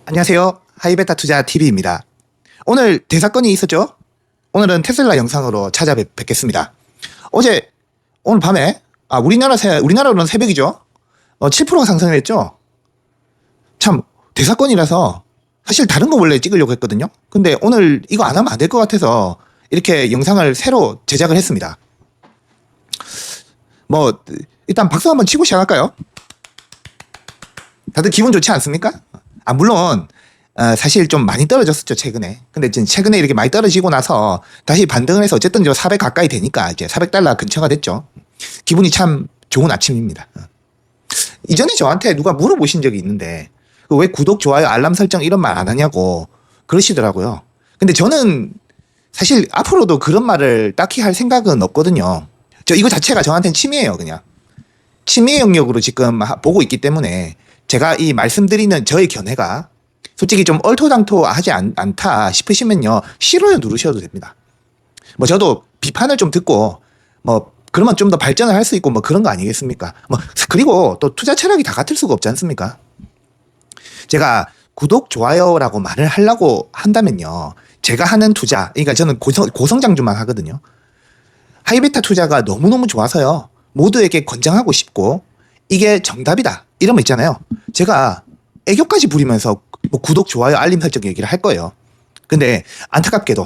안녕하세요. 하이베타 투자 TV입니다. 오늘 대사건이 있었죠? 오늘은 테슬라 영상으로 찾아뵙겠습니다. 오늘 밤에, 우리나라로는 새벽이죠? 7%가 상승을 했죠? 참, 대사건이라서 사실 다른 거 원래 찍으려고 했거든요? 근데 오늘 이거 안 하면 안 될 것 같아서 이렇게 영상을 새로 제작을 했습니다. 일단 박수 한번 치고 시작할까요? 다들 기분 좋지 않습니까? 물론 사실 좀 많이 떨어졌었죠, 최근에. 근데 최근에 이렇게 많이 떨어지고 나서 다시 반등을 해서 어쨌든 400 가까이 되니까 이제 400달러 근처가 됐죠. 기분이 참 좋은 아침입니다. 이전에 저한테 누가 물어보신 적이 있는데 왜 구독, 좋아요, 알람 설정 이런 말 안 하냐고 그러시더라고요. 근데 저는 사실 앞으로도 그런 말을 딱히 할 생각은 없거든요. 이거 자체가 저한테는 취미예요, 그냥. 취미 영역으로 지금 보고 있기 때문에 제가 이 말씀드리는 저의 견해가 솔직히 좀 얼토당토하지 않다 싶으시면요, 싫어요 누르셔도 됩니다. 저도 비판을 좀 듣고 그러면 좀 더 발전을 할 수 있고 그런 거 아니겠습니까? 그리고 또 투자 철학이 다 같을 수가 없지 않습니까? 제가 구독, 좋아요라고 말을 하려고 한다면요, 제가 하는 투자, 그러니까 저는 고성장주만 하거든요. 하이베타 투자가 너무너무 좋아서요, 모두에게 권장하고 싶고 이게 정답이다 이런 거 있잖아요. 제가 애교까지 부리면서 구독, 좋아요, 알림 설정 얘기를 할 거예요. 근데 안타깝게도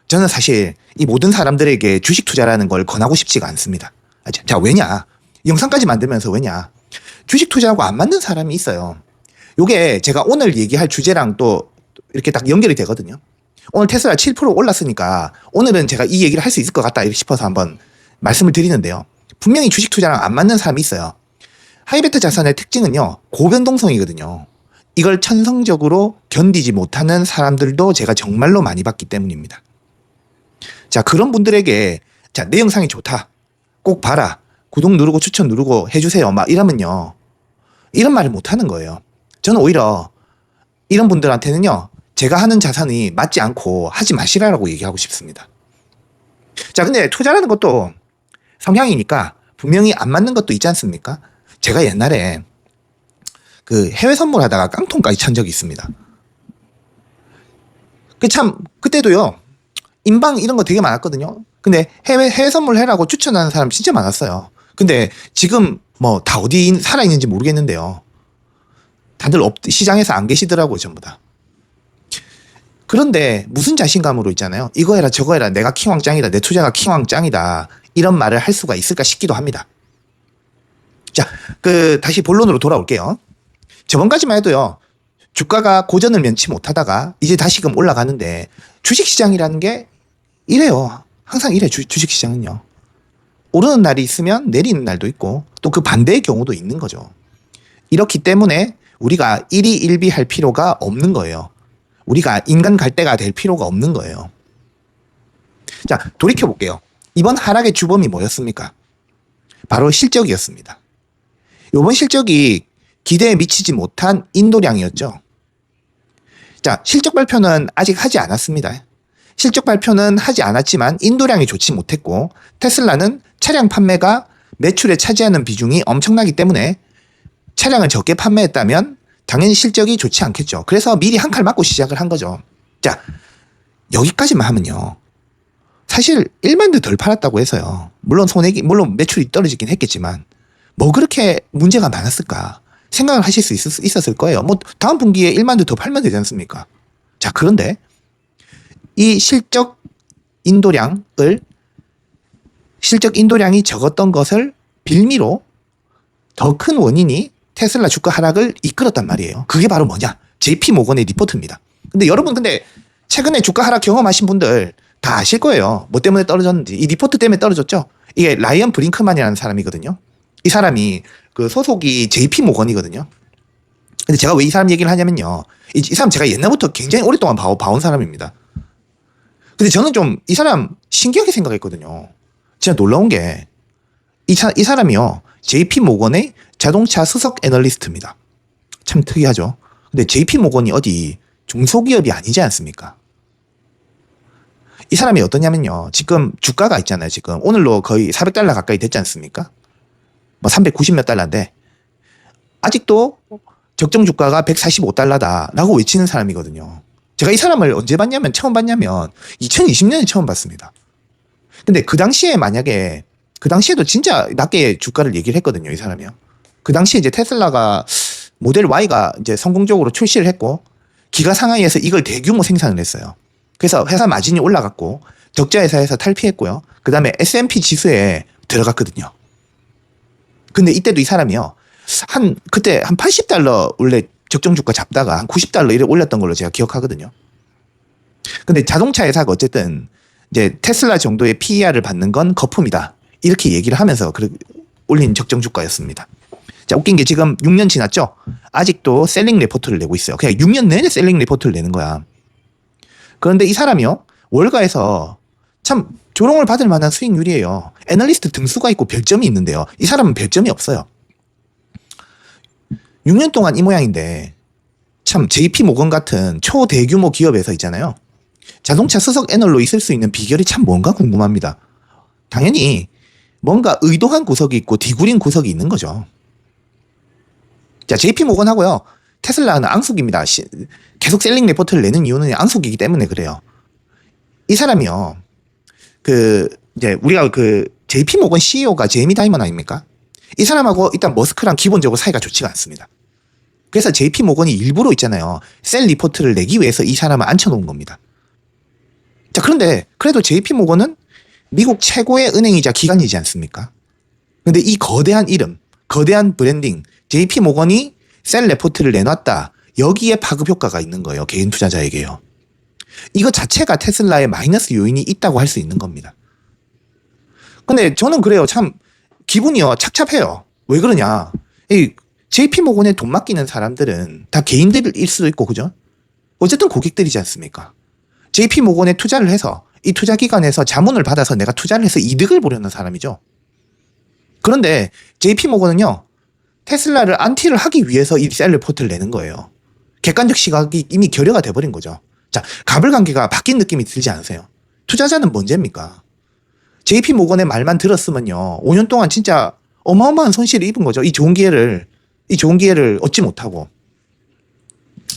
저는 사실 이 모든 사람들에게 주식 투자라는 걸 권하고 싶지가 않습니다. 자, 왜냐? 영상까지 만들면서 왜냐? 주식 투자하고 안 맞는 사람이 있어요. 요게 제가 오늘 얘기할 주제랑 또 이렇게 딱 연결이 되거든요. 오늘 테슬라 7% 올랐으니까 오늘은 제가 이 얘기를 할 수 있을 것 같다 싶어서 한번 말씀을 드리는데요. 분명히 주식 투자랑 안 맞는 사람이 있어요. 하이베타 자산의 특징은요, 고변동성이거든요. 이걸 천성적으로 견디지 못하는 사람들도 제가 정말로 많이 봤기 때문입니다. 자, 그런 분들에게 내 영상이 좋다, 꼭 봐라, 구독 누르고 추천 누르고 해주세요 이러면요, 이런 말을 못하는 거예요. 저는 오히려 이런 분들한테는요, 제가 하는 자산이 맞지 않고 하지 마시라고 얘기하고 싶습니다. 자, 근데 투자라는 것도 성향이니까 분명히 안 맞는 것도 있지 않습니까? 제가 옛날에 해외 선물하다가 깡통까지 찬 적이 있습니다. 그때도요, 인방 이런 거 되게 많았거든요. 근데 해외 선물 해라고 추천하는 사람 진짜 많았어요. 근데 지금 다 어디 살아있는지 모르겠는데요, 다들 시장에서 안 계시더라고요, 전부 다. 그런데 무슨 자신감으로 있잖아요, 이거 해라 저거 해라, 내가 킹왕짱이다, 내 투자가 킹왕짱이다, 이런 말을 할 수가 있을까 싶기도 합니다. 자, 다시 본론으로 돌아올게요. 저번까지만 해도요, 주가가 고전을 면치 못하다가 이제 다시금 올라가는데, 주식시장이라는 게 이래요. 항상 이래, 주식시장은요. 오르는 날이 있으면 내리는 날도 있고 또 그 반대의 경우도 있는 거죠. 이렇기 때문에 우리가 일희일비할 필요가 없는 거예요. 우리가 인간 갈대가 될 필요가 없는 거예요. 자, 돌이켜볼게요. 이번 하락의 주범이 뭐였습니까? 바로 실적이었습니다. 이번 실적이 기대에 미치지 못한 인도량이었죠. 자, 실적 발표는 아직 하지 않았습니다. 실적 발표는 하지 않았지만 인도량이 좋지 못했고, 테슬라는 차량 판매가 매출에 차지하는 비중이 엄청나기 때문에 차량을 적게 판매했다면 당연히 실적이 좋지 않겠죠. 그래서 미리 한 칼 맞고 시작을 한 거죠. 자, 여기까지만 하면요, 사실 1만 대 덜 팔았다고 해서요, 물론 매출이 떨어지긴 했겠지만 그렇게 문제가 많았을까 생각을 하실 수 있었을 거예요. 다음 분기에 1만 대 더 팔면 되지 않습니까? 자, 그런데 이 실적 인도량이 적었던 것을 빌미로 더 큰 원인이 테슬라 주가 하락을 이끌었단 말이에요. 그게 바로 뭐냐? JP모건의 리포트입니다. 근데 여러분, 최근에 주가 하락 경험하신 분들 다 아실 거예요. 뭐 때문에 떨어졌는지. 이 리포트 때문에 떨어졌죠? 이게 라이언 브링크만이라는 사람이거든요. 이 사람이 소속이 JP모건이거든요. 근데 제가 왜 이 사람 얘기를 하냐면요, 이 사람 제가 옛날부터 굉장히 오랫동안 봐온 사람입니다. 근데 저는 좀 이 사람 신기하게 생각했거든요. 진짜 놀라운 게 이 사람이요, JP모건의 자동차 수석 애널리스트입니다. 참 특이하죠. 근데 JP모건이 어디 중소기업이 아니지 않습니까? 이 사람이 어떠냐면요, 지금 주가가 있잖아요. 지금 오늘로 거의 400달러 가까이 됐지 않습니까? 390몇 달러인데 아직도 적정 주가가 145달러다라고 외치는 사람이거든요. 제가 이 사람을 언제 봤냐면 처음 봤냐면 2020년에 처음 봤습니다. 근데 그 당시에 만약에 그 당시에도 진짜 낮게 주가를 얘기를 했거든요, 이 사람이요. 그 당시에 이제 테슬라가 모델 Y가 이제 성공적으로 출시를 했고 기가 상하이에서 이걸 대규모 생산을 했어요. 그래서 회사 마진이 올라갔고 적자 회사에서 탈피했고요. 그 다음에 S&P 지수에 들어갔거든요. 근데 이때도 이 사람이요. 그때 한 80달러 원래 적정 주가 잡다가 한 90달러 이래 올렸던 걸로 제가 기억하거든요. 근데 자동차 회사가 어쨌든 이제 테슬라 정도의 PER을 받는 건 거품이다. 이렇게 얘기를 하면서 올린 적정 주가였습니다. 자, 웃긴 게 지금 6년 지났죠? 아직도 셀링 리포트를 내고 있어요. 그냥 6년 내내 셀링 리포트를 내는 거야. 그런데 이 사람이요. 월가에서 참 조롱을 받을 만한 수익률이에요. 애널리스트 등수가 있고 별점이 있는데요. 이 사람은 별점이 없어요. 6년 동안 이 모양인데 참 JP 모건 같은 초대규모 기업에서 있잖아요. 자동차 수석 애널로 있을 수 있는 비결이 참 뭔가 궁금합니다. 당연히 뭔가 의도한 구석이 있고 디구린 구석이 있는 거죠. 자, JP 모건하고요. 테슬라는 앙숙입니다. 계속 셀링 리포트를 내는 이유는 앙숙이기 때문에 그래요. 이 사람이요. 이제 우리가 JP 모건 CEO가 제이미 다이먼 아닙니까? 이 사람하고 일단 머스크랑 기본적으로 사이가 좋지가 않습니다. 그래서 JP 모건이 일부러 있잖아요. 셀 리포트를 내기 위해서 이 사람을 앉혀놓은 겁니다. 자, 그런데 그래도 JP 모건은 미국 최고의 은행이자 기관이지 않습니까? 근데 이 거대한 이름, 거대한 브랜딩, JP 모건이 셀 리포트를 내놨다. 여기에 파급 효과가 있는 거예요. 개인 투자자에게요. 이거 자체가 테슬라의 마이너스 요인이 있다고 할 수 있는 겁니다. 근데 저는 그래요. 참 기분이요. 착잡해요. 왜 그러냐. 이 JP 모건에 돈 맡기는 사람들은 다 개인들일 수도 있고 그죠? 어쨌든 고객들이지 않습니까? JP 모건에 투자를 해서 이 투자기관에서 자문을 받아서 내가 투자를 해서 이득을 보려는 사람이죠. 그런데 JP 모건은요. 테슬라를 안티를 하기 위해서 이 셀 리포트를 내는 거예요. 객관적 시각이 이미 결여가 돼버린 거죠. 자, 가불관계가 바뀐 느낌이 들지 않으세요? 투자자는 뭔죄입니까? JP 모건의 말만 들었으면요. 5년 동안 진짜 어마어마한 손실을 입은 거죠. 이 좋은 기회를 얻지 못하고.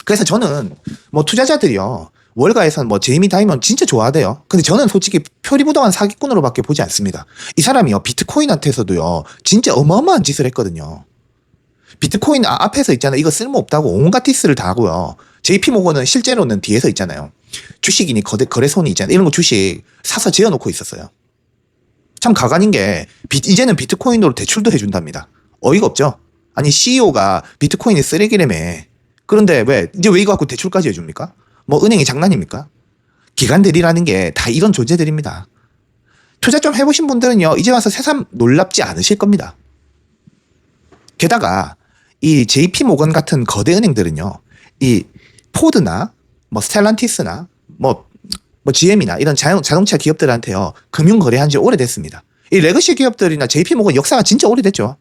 그래서 저는 뭐 투자자들이요. 월가에선 뭐 제이미 다이먼 진짜 좋아하대요. 근데 저는 솔직히 표리부동한 사기꾼으로밖에 보지 않습니다. 이 사람이요. 비트코인한테서도요. 진짜 어마어마한 짓을 했거든요. 비트코인 앞에서 있잖아요. 이거 쓸모없다고 온갖 디스를 다 하고요. JP 모건은 실제로는 뒤에서 있잖아요. 주식이니 거래손이 있잖아요. 이런 거 주식 사서 지어놓고 있었어요. 참 가관인 게 이제는 비트코인으로 대출도 해준답니다. 어이가 없죠? 아니 CEO가 비트코인이 쓰레기라며. 그런데 왜 이거 갖고 대출까지 해줍니까? 뭐 은행이 장난입니까? 기관들이라는 게 다 이런 존재들입니다. 투자 좀 해보신 분들은요. 이제 와서 새삼 놀랍지 않으실 겁니다. 게다가 이 JP 모건 같은 거대 은행들은요. 이 포드나 뭐 스텔란티스나 뭐 GM이나 이런 자동차 기업들한테요. 금융 거래한 지 오래됐습니다. 이 레거시 기업들이나 JP 모건 역사가 진짜 오래됐죠.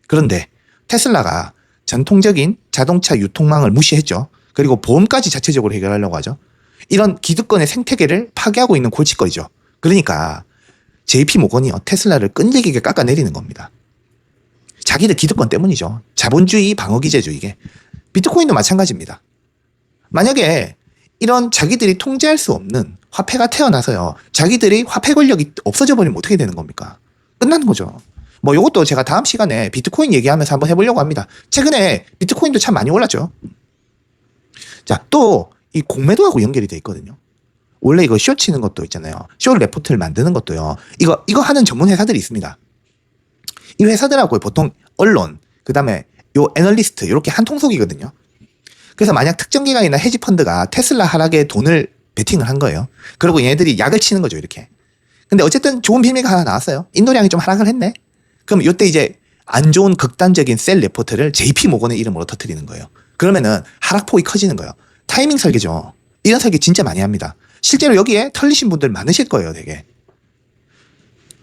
그런데 테슬라가 전통적인 자동차 유통망을 무시했죠. 그리고 보험까지 자체적으로 해결하려고 하죠. 이런 기득권의 생태계를 파괴하고 있는 골칫거리죠. 그러니까 JP 모건이요. 테슬라를 끈질기게 깎아내리는 겁니다. 자기들 기득권 때문이죠. 자본주의 방어기제죠, 이게. 비트코인도 마찬가지입니다. 만약에 이런 자기들이 통제할 수 없는 화폐가 태어나서요. 자기들이 화폐 권력이 없어져 버리면 어떻게 되는 겁니까? 끝나는 거죠. 뭐 이것도 제가 다음 시간에 비트코인 얘기하면서 한번 해보려고 합니다. 최근에 비트코인도 참 많이 올랐죠. 자, 또 이 공매도하고 연결이 돼 있거든요. 원래 이거 쇼 치는 것도 있잖아요. 쇼 레포트를 만드는 것도요. 이거 하는 전문 회사들이 있습니다. 이 회사들하고 보통 언론, 그 다음에 요 애널리스트 이렇게 한 통속이거든요. 그래서 만약 특정 기관이나 헤지 펀드가 테슬라 하락에 돈을 베팅을 한 거예요. 그리고 얘네들이 약을 치는 거죠, 이렇게. 근데 어쨌든 좋은 빌미가 하나 나왔어요. 인도량이 좀 하락을 했네. 그럼 이때 이제 안 좋은 극단적인 셀 레포트를 JP 모건의 이름으로 터뜨리는 거예요. 그러면은 하락폭이 커지는 거예요. 타이밍 설계죠. 이런 설계 진짜 많이 합니다. 실제로 여기에 털리신 분들 많으실 거예요, 되게.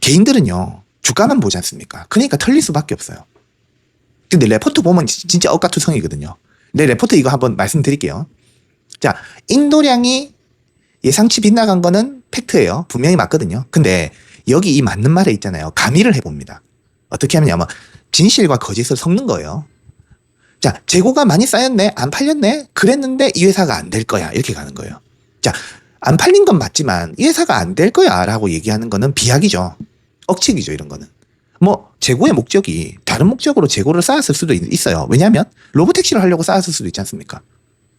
개인들은요, 주가만 보지 않습니까? 그러니까 털릴 수밖에 없어요. 근데 레포트 보면 진짜 억가투성이거든요. 네, 레포트 이거 한번 말씀드릴게요. 자, 인도량이 예상치 빗나간 거는 팩트예요. 분명히 맞거든요. 근데 여기 이 맞는 말에 있잖아요. 가미를 해봅니다. 어떻게 하냐면 진실과 거짓을 섞는 거예요. 자, 재고가 많이 쌓였네, 안 팔렸네, 그랬는데 이 회사가 안 될 거야. 이렇게 가는 거예요. 자, 안 팔린 건 맞지만 이 회사가 안 될 거야 라고 얘기하는 거는 비약이죠. 억측이죠, 이런 거는. 뭐, 재고의 목적이 다른 목적으로 재고를 쌓았을 수도 있어요. 왜냐하면 로보택시를 하려고 쌓았을 수도 있지 않습니까?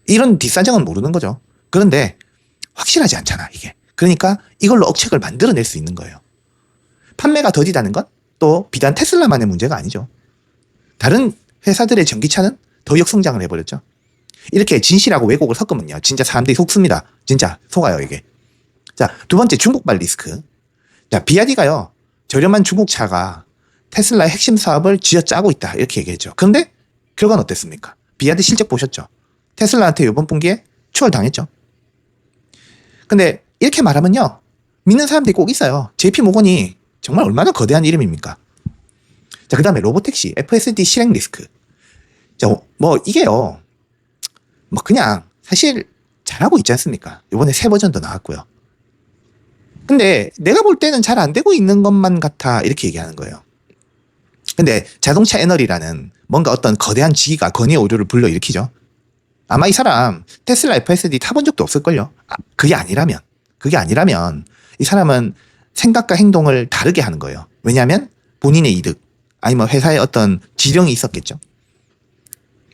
이런 뒷사정은 모르는 거죠. 그런데 확실하지 않잖아, 이게. 그러니까 이걸로 억측을 만들어낼 수 있는 거예요. 판매가 더디다는 건 또 비단 테슬라만의 문제가 아니죠. 다른 회사들의 전기차는 더 역성장을 해버렸죠. 이렇게 진실하고 왜곡을 섞으면요, 진짜 사람들이 속습니다. 진짜 속아요, 이게. 자, 두 번째, 중국발 리스크. 자, 비아디가요, 저렴한 중국 차가 테슬라의 핵심 사업을 쥐어짜고 있다, 이렇게 얘기했죠. 그런데 결과는 어땠습니까? 비아디 실적 보셨죠? 테슬라한테 이번 분기에 추월당했죠. 근데 이렇게 말하면요, 믿는 사람들이 꼭 있어요. JP 모건이 정말 얼마나 거대한 이름입니까? 자, 그 다음에 로보택시, FSD 실행 리스크. 자, 뭐 이게요, 뭐 그냥 사실 잘하고 있지 않습니까? 이번에 새 버전도 나왔고요. 근데 내가 볼 때는 잘 안 되고 있는 것만 같아, 이렇게 얘기하는 거예요. 근데 자동차 애널이라는 뭔가 어떤 거대한 지기가 건의의 오류를 불러일으키죠. 아마 이 사람 테슬라 FSD 타본 적도 없을걸요. 그게 아니라면 이 사람은 생각과 행동을 다르게 하는 거예요. 왜냐하면 본인의 이득, 아니면 회사의 어떤 지령이 있었겠죠.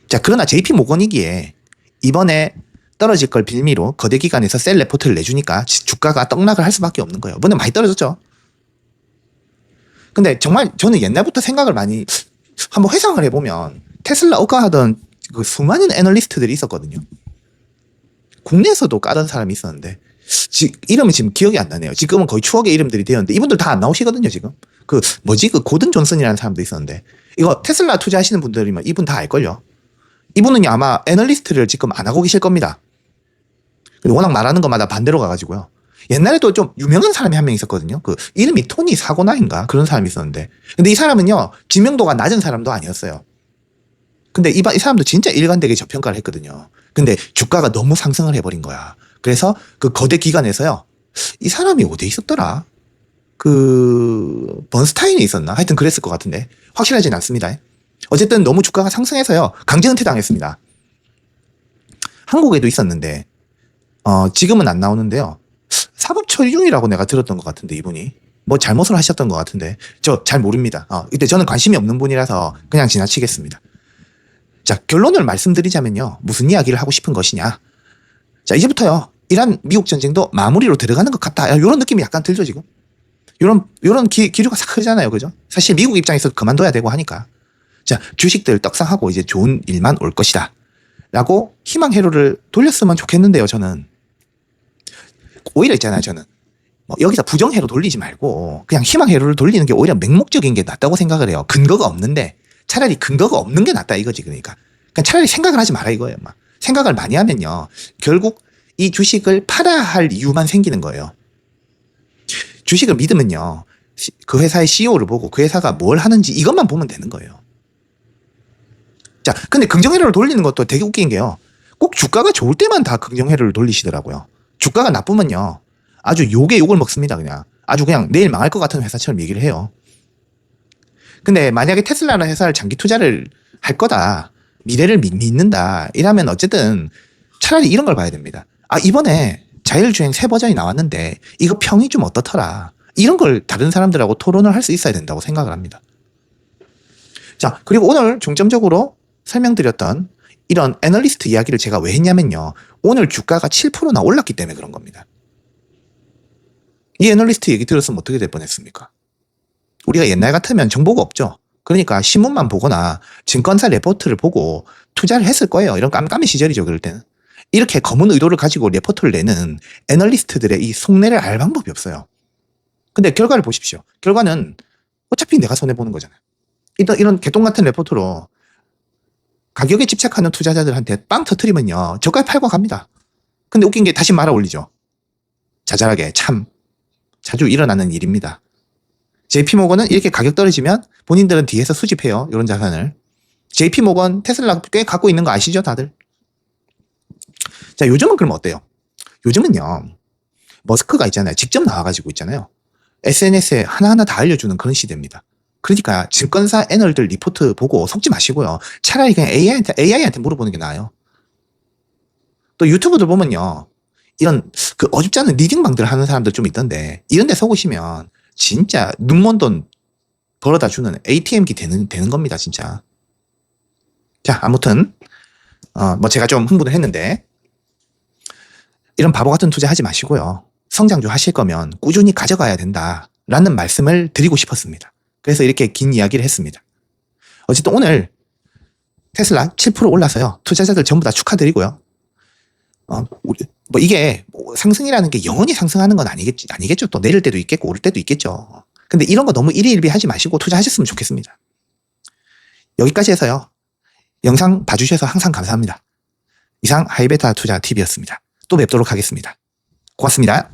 자, 그러나 JP 모건이기에 이번에 떨어질 걸 빌미로 거대 기관에서 셀 레포트를 내주니까 주가가 떡락을 할 수밖에 없는 거예요. 물론 많이 떨어졌죠. 근데 정말 저는 옛날부터 생각을 많이 한번 회상을 해보면 테슬라 억가하던 그 수많은 애널리스트들이 있었거든요. 국내에서도 까던 사람이 있었는데 이름은 지금 기억이 안 나네요. 지금은 거의 추억의 이름들이 되었는데 이분들 다 안 나오시거든요, 지금. 그 고든 존슨이라는 사람도 있었는데, 이거 테슬라 투자하시는 분들이면 이분 다 알걸요. 이분은 아마 애널리스트를 지금 안 하고 계실 겁니다. 워낙 말하는 것마다 반대로 가가지고요. 옛날에도 좀 유명한 사람이 한 명 있었거든요. 그 이름이 토니 사고나인가 그런 사람이 있었는데, 근데 이 사람은요,知명도가 낮은 사람도 아니었어요. 근데 이 사람도 진짜 일관되게 저평가를 했거든요. 근데 주가가 너무 상승을 해버린 거야. 그래서 그 거대 기관에서요, 이 사람이 어디에 있었더라? 그 번스타인에 있었나? 하여튼 그랬을 것 같은데 확실하진 않습니다. 어쨌든 너무 주가가 상승해서요, 강제 은퇴 당했습니다. 한국에도 있었는데 지금은 안 나오는데요. 사법 처리 중이라고 내가 들었던 것 같은데, 이분이 뭐 잘못을 하셨던 것 같은데 저 잘 모릅니다. 이때 저는 관심이 없는 분이라서 그냥 지나치겠습니다. 자, 결론을 말씀드리자면요, 무슨 이야기를 하고 싶은 것이냐. 자, 이제부터요, 이란 미국 전쟁도 마무리로 들어가는 것 같다, 이런 느낌이 약간 들죠, 지금. 요런 기류가 싹 흐르잖아요, 그죠? 사실 미국 입장에서 그만둬야 되고 하니까. 자, 주식들 떡상하고 이제 좋은 일만 올 것이다 라고 희망 회로를 돌렸으면 좋겠는데요, 저는. 오히려 있잖아요, 저는. 뭐 여기서 부정 회로 돌리지 말고 그냥 희망 회로를 돌리는 게 오히려 맹목적인 게 낫다고 생각을 해요. 근거가 없는데 차라리 근거가 없는 게 낫다, 이거지. 그러니까 차라리 생각을 하지 마라, 이거예요. 막 생각을 많이 하면요, 결국 이 주식을 팔아야 할 이유만 생기는 거예요. 주식을 믿으면요, 그 회사의 CEO를 보고 그 회사가 뭘 하는지 이것만 보면 되는 거예요. 자, 근데 긍정회로를 돌리는 것도 되게 웃긴 게요, 꼭 주가가 좋을 때만 다 긍정회로를 돌리시더라고요. 주가가 나쁘면요, 아주 욕을 먹습니다. 그냥 아주 그냥 내일 망할 것 같은 회사처럼 얘기를 해요. 근데 만약에 테슬라라는 회사를 장기 투자를 할 거다, 미래를 믿는다 이러면 어쨌든 차라리 이런 걸 봐야 됩니다. 이번에 자율주행 새 버전이 나왔는데 이거 평이 좀 어떻더라, 이런 걸 다른 사람들하고 토론을 할 수 있어야 된다고 생각을 합니다. 자, 그리고 오늘 중점적으로 설명드렸던 이런 애널리스트 이야기를 제가 왜 했냐면요, 오늘 주가가 7%나 올랐기 때문에 그런 겁니다. 이 애널리스트 얘기 들었으면 어떻게 될 뻔했습니까? 우리가 옛날 같으면 정보가 없죠. 그러니까 신문만 보거나 증권사 레포트를 보고 투자를 했을 거예요. 이런 깜깜이 시절이죠, 그럴 때는. 이렇게 검은 의도를 가지고 레포트를 내는 애널리스트들의 이 속내를 알 방법이 없어요. 근데 결과를 보십시오. 결과는 어차피 내가 손해보는 거잖아요. 이런 개똥 같은 레포트로 가격에 집착하는 투자자들한테 빵 터트리면요, 저까지 팔고 갑니다. 근데 웃긴 게 다시 말아 올리죠. 자잘하게. 참 자주 일어나는 일입니다. JP모건은 이렇게 가격 떨어지면 본인들은 뒤에서 수집해요, 이런 자산을. JP모건, 테슬라 꽤 갖고 있는 거 아시죠, 다들? 자, 요즘은 그럼 어때요? 요즘은요, 머스크가 있잖아요. 직접 나와가지고 있잖아요. SNS에 하나하나 다 알려주는 그런 시대입니다. 그러니까 증권사 애널들 리포트 보고 속지 마시고요. 차라리 그냥 AI한테 물어보는 게 나아요. 또 유튜브들 보면요. 이런 그 어줍지 않은 리딩방들 하는 사람들 좀 있던데 이런 데 속으시면 진짜 눈먼 돈 벌어다 주는 ATM기 되는 겁니다, 진짜. 자, 아무튼 뭐 제가 좀 흥분을 했는데 이런 바보 같은 투자 하지 마시고요. 성장주 하실 거면 꾸준히 가져가야 된다라는 말씀을 드리고 싶었습니다. 그래서 이렇게 긴 이야기를 했습니다. 어쨌든 오늘 테슬라 7% 올라서요. 투자자들 전부 다 축하드리고요. 뭐 이게 뭐 상승이라는 게 영원히 상승하는 건 아니겠죠. 또 내릴 때도 있겠고 오를 때도 있겠죠. 근데 이런 거 너무 일희일비 하지 마시고 투자하셨으면 좋겠습니다. 여기까지 해서요. 영상 봐주셔서 항상 감사합니다. 이상 하이베타 투자 TV였습니다. 또 뵙도록 하겠습니다. 고맙습니다.